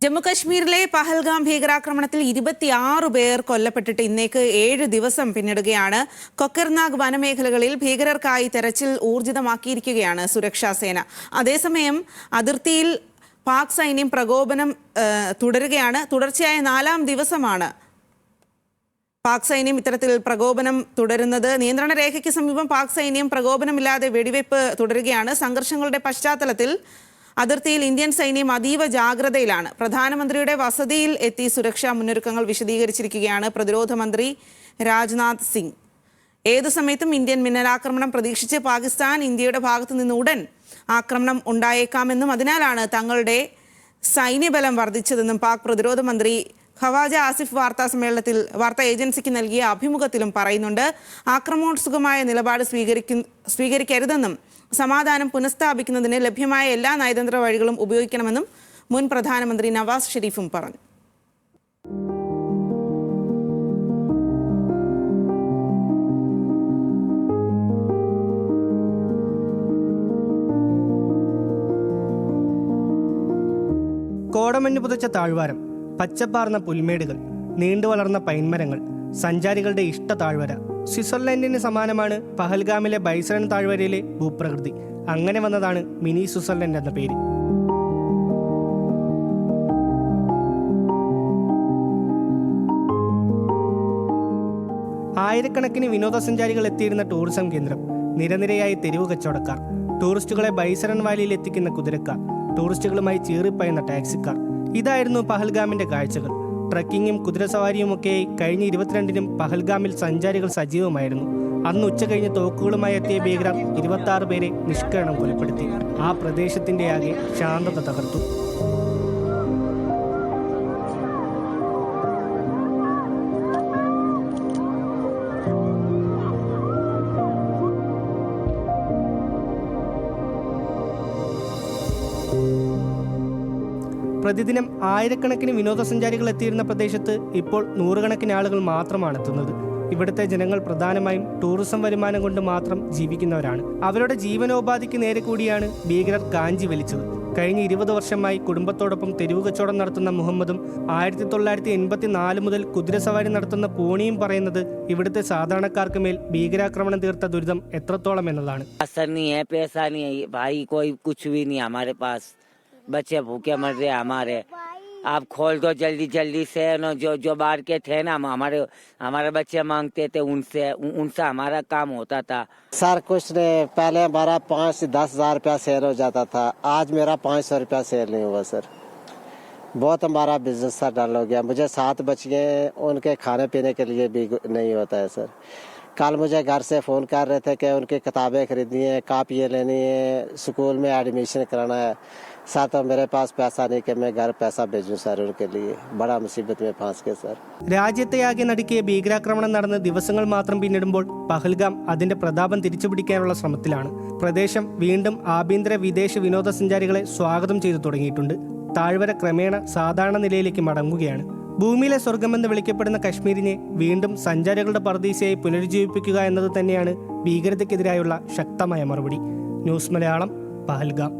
ജമ്മുകശ്മീരിലെ പഹൽഗാം ഭീകരാക്രമണത്തിൽ 26 പേർ കൊല്ലപ്പെട്ടിട്ട് ഇന്നേക്ക് 7 ദിവസം പിന്നിടുകയാണ്. കൊക്കർനാഗ് വനമേഖലകളിൽ ഭീകരർക്കായി തെരച്ചിൽ ഊർജിതമാക്കിയിരിക്കുകയാണ് സുരക്ഷാ സേന. അതേസമയം അതിർത്തിയിൽ പാക് സൈന്യം പ്രകോപനം തുടരുകയാണ്. തുടർച്ചയായ 4ാം ദിവസമാണ് പാക് സൈന്യം ഇത്തരത്തിൽ പ്രകോപനം തുടരുന്നത്. നിയന്ത്രണ രേഖയ്ക്ക് സമീപം പാക് സൈന്യം പ്രകോപനമില്ലാതെ വെടിവെപ്പ് തുടരുകയാണ്. സംഘർഷങ്ങളുടെ പശ്ചാത്തലത്തിൽ അതിർത്തിയിൽ ഇന്ത്യൻ സൈന്യം അതീവ ജാഗ്രതയിലാണ്. പ്രധാനമന്ത്രിയുടെ വസതിയിൽ എത്തി സുരക്ഷാ മുന്നൊരുക്കങ്ങൾ വിശദീകരിച്ചിരിക്കുകയാണ് പ്രതിരോധ മന്ത്രി രാജ്നാഥ് സിംഗ്. ഏതു സമയത്തും ഇന്ത്യൻ മിന്നലാക്രമണം പ്രതീക്ഷിച്ച് പാകിസ്ഥാൻ ഇന്ത്യയുടെ ഭാഗത്തു നിന്ന് ഉടൻ ആക്രമണം ഉണ്ടായേക്കാമെന്നും അതിനാലാണ് തങ്ങളുടെ സൈന്യബലം വർദ്ധിച്ചതെന്നും പാക് പ്രതിരോധ മന്ത്രി ഖവാജ ആസിഫ് വാർത്താ ഏജൻസിക്ക് നൽകിയ അഭിമുഖത്തിലും പറയുന്നുണ്ട്. ആക്രമണോത്സുകമായ നിലപാട് സ്വീകരിക്കരുതെന്നും സമാധാനം പുനഃസ്ഥാപിക്കുന്നതിന് ലഭ്യമായ എല്ലാ നയതന്ത്ര വഴികളും ഉപയോഗിക്കണമെന്നും മുൻ പ്രധാനമന്ത്രി നവാസ് ഷെരീഫും പറഞ്ഞു. കോടമഞ്ഞ് പുതച്ച താഴ്വാരം, പച്ചപ്പാർന്ന പുൽമേടുകൾ, നീണ്ടുവളർന്ന പൈൻമരങ്ങൾ, സഞ്ചാരികളുടെ ഇഷ്ട താഴ്വര. സ്വിറ്റ്സർലൻഡിന് സമാനമാണ് പഹൽഗാമിലെ ബൈസൺ താഴ്വരയിലെ ഭൂപ്രകൃതി. അങ്ങനെ വന്നതാണ് മിനി സ്വിറ്റ്സർലൻഡ് എന്ന പേര്. ആയിരക്കണക്കിന് വിനോദസഞ്ചാരികൾ എത്തിയിരുന്ന ടൂറിസം കേന്ദ്രം, നിരനിരയായി തെരുവ് കച്ചവടക്കാർ, ടൂറിസ്റ്റുകളെ ബൈസൺ വാലിയിൽ എത്തിക്കുന്ന കുതിരക്കാർ, ടൂറിസ്റ്റുകളുമായി ചീറിപ്പായുന്ന ടാക്സിക്കാർ. ഇതായിരുന്നു പഹൽഗാമിന്റെ കാഴ്ചകൾ. ട്രക്കിങ്ങും കുതിരസവാരിയുമൊക്കെയായി കഴിഞ്ഞ 22-നും പഹൽഗാമിൽ സഞ്ചാരികൾ സജീവമായിരുന്നു. അന്ന് ഉച്ച കഴിഞ്ഞ് തോക്കുകളുമായി എത്തിയ ഭീകരർ 26 പേരെ നിഷ്കരണം കൊലപ്പെടുത്തി. ആ പ്രദേശത്തിന്റെ ആകെ ശാന്തത തകർത്തു. പ്രതിദിനം ആയിരക്കണക്കിന് വിനോദസഞ്ചാരികൾ എത്തിയിരുന്ന പ്രദേശത്ത് ഇപ്പോൾ നൂറുകണക്കിന് ആളുകൾ മാത്രമാണ് എത്തുന്നത്. ഇവിടുത്തെ ജനങ്ങൾ പ്രധാനമായും ടൂറിസം വരുമാനം കൊണ്ട് മാത്രം ജീവിക്കുന്നവരാണ്. അവരുടെ ജീവനോപാധിക്ക് നേരെ കൂടിയാണ് ഭീകരർ കാഞ്ചി വലിച്ചത്. കഴിഞ്ഞ 20 വർഷമായി കുടുംബത്തോടൊപ്പം തെരുവ് കച്ചവടം നടത്തുന്ന മുഹമ്മദും 1984 മുതൽ കുതിരസവാരി നടത്തുന്ന പൂണിയും പറയുന്നത് ഇവിടുത്തെ സാധാരണക്കാർക്ക് മേൽ ഭീകരാക്രമണം തീർത്ത ദുരിതം എത്രത്തോളം എന്നതാണ്. बच्चे भूखे मर रहे हमारे, आप खोल दो जल्दी जल्दी से न। जो बाहर के थे ना, हमारे बच्चे मांगते थे, उनसे हमारा काम होता था। सर कुछ नहीं, पहले हमारा 5-10 हज़ार रुपया सेल हो जाता था, आज मेरा 500 रुपया सेल नहीं हुआ सर। बहुत हमारा बिजनेस सर डल हो गया। मुझे 7 बच्चे, उनके खाने पीने के लिए भी नहीं होता है सर। कल मुझे घर से फ़ोन कर रहे थे कि उनकी किताबें खरीदनी है, कापियाँ लेनी है, स्कूल में एडमिशन कराना है। साथ तो मेरे पास पैसा नहीं कि मैं घर पैसा भेजूं सर उनके लिए। बड़ा मुसीबत में फंस गए सर. രാജ്യത്തെയാകെ നടുക്കിയ ഭീകരാക്രമണം നടന്ന് ദിവസങ്ങൾ മാത്രം പിന്നിടുമ്പോൾ പഹൽഗാം അതിന്റെ പ്രതാപം തിരിച്ചുപിടിക്കാനുള്ള ശ്രമത്തിലാണ്. പ്രദേശം വീണ്ടും ആഭ്യന്തര വിദേശ വിനോദസഞ്ചാരികളെ സ്വാഗതം ചെയ്തു തുടങ്ങിയിട്ടുണ്ട്. താഴ്വര ക്രമേണ സാധാരണ നിലയിലേക്ക് മടങ്ങുകയാണ്. ഭൂമിയിലെ സ്വർഗമെന്ന് വിളിക്കപ്പെടുന്ന കശ്മീരിനെ വീണ്ടും സഞ്ചാരികളുടെ പർദീസയായി പുനരുജ്ജീവിപ്പിക്കുക എന്നത് തന്നെയാണ് ഭീകരതയ്ക്കെതിരായുള്ള ശക്തമായ മറുപടി. ന്യൂസ് മലയാളം, പഹൽഗാം.